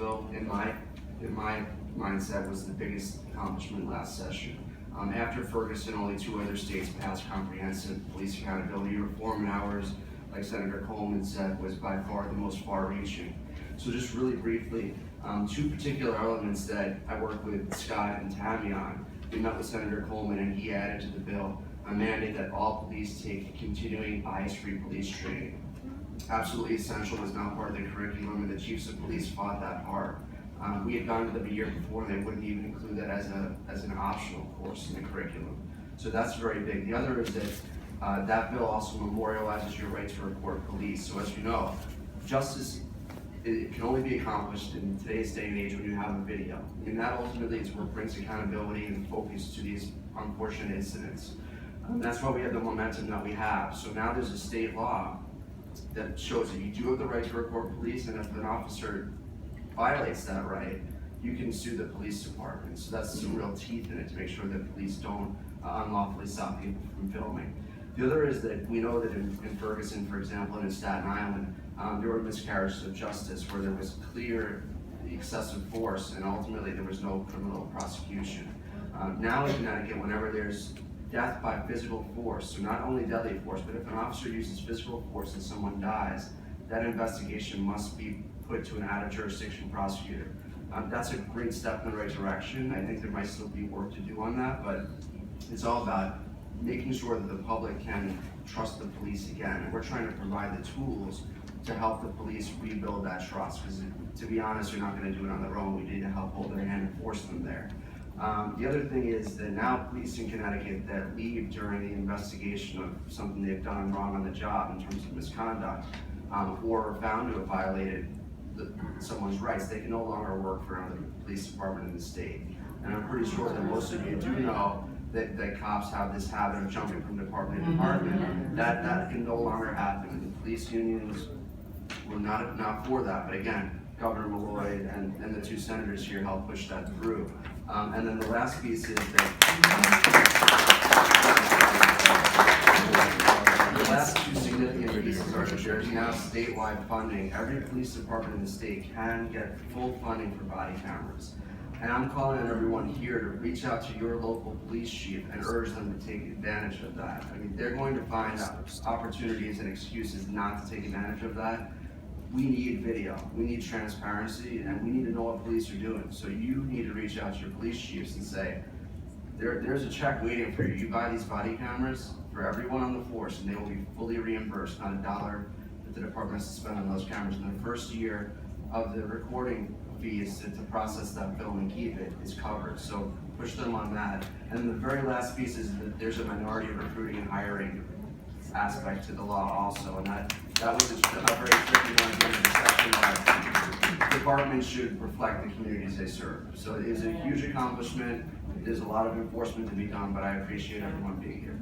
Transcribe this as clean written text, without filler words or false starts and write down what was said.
bill, in my mindset, was the biggest accomplishment last session. After Ferguson, only 2 other states passed comprehensive police accountability reform, and ours, like Senator Coleman said, was by far the most far-reaching. So just really briefly, 2 particular elements that I worked with Scott and Tammy on. We met with Senator Coleman, and he added to the bill a mandate that all police take continuing bias-free police training. Absolutely essential, was now part of the curriculum, and the chiefs of police fought that hard. We had gone to them a year before, and they wouldn't even include that as an optional course in the curriculum. So that's very big. The other is that that bill also memorializes your right to report police. So as you know, justice, it can only be accomplished in today's day and age when you have a video. And that ultimately is what brings accountability and focus to these unfortunate incidents. That's why we have the momentum that we have. So now there's a state law that shows that you do have the right to report police, and if an officer violates that right, you can sue the police department. So that's some real teeth in it to make sure that police don't unlawfully stop people from filming. The other is that we know that in Ferguson, for example, and in Staten Island, there were miscarriages of justice where there was clear excessive force, and ultimately there was no criminal prosecution. Now in Connecticut, whenever there's death by physical force, so not only deadly force, but if an officer uses physical force and someone dies, that investigation must be put to an out-of-jurisdiction prosecutor. That's a great step in the right direction. I think there might still be work to do on that, but it's all about making sure that the public can trust the police again. And we're trying to provide the tools to help the police rebuild that trust, because to be honest, you're not going to do it on their own. We need to help hold their hand and force them there. The other thing is that now police in Connecticut that leave during the investigation of something they've done wrong on the job in terms of misconduct, or are found to have violated someone's rights, they can no longer work for another police department in the state. And I'm pretty sure that most of you do know that cops have this habit of jumping from department to department. That can no longer happen. The police unions were not for that, but again, Governor Malloy and the 2 senators here helped push that through. And then the last piece is that the last 2 significant pieces are that there's now statewide funding. Every police department in the state can get full funding for body cameras. And I'm calling on everyone here to reach out to your local police chief and urge them to take advantage of that. I mean, they're going to find opportunities and excuses not to take advantage of that. We need video, we need transparency, and we need to know what police are doing. So you need to reach out to your police chiefs and say, there's a check waiting for you. You buy these body cameras for everyone on the force, and they will be fully reimbursed, not a dollar that the department has to spend on those cameras. In the first year of the recording fees to process that film and keep it is covered. So push them on that. And then the very last piece is that there's a minority recruiting and hiring aspect to the law also, and that was a very tricky one during the discussion. Departments should reflect the communities they serve. So it is a huge accomplishment. There's a lot of enforcement to be done, but I appreciate everyone being here.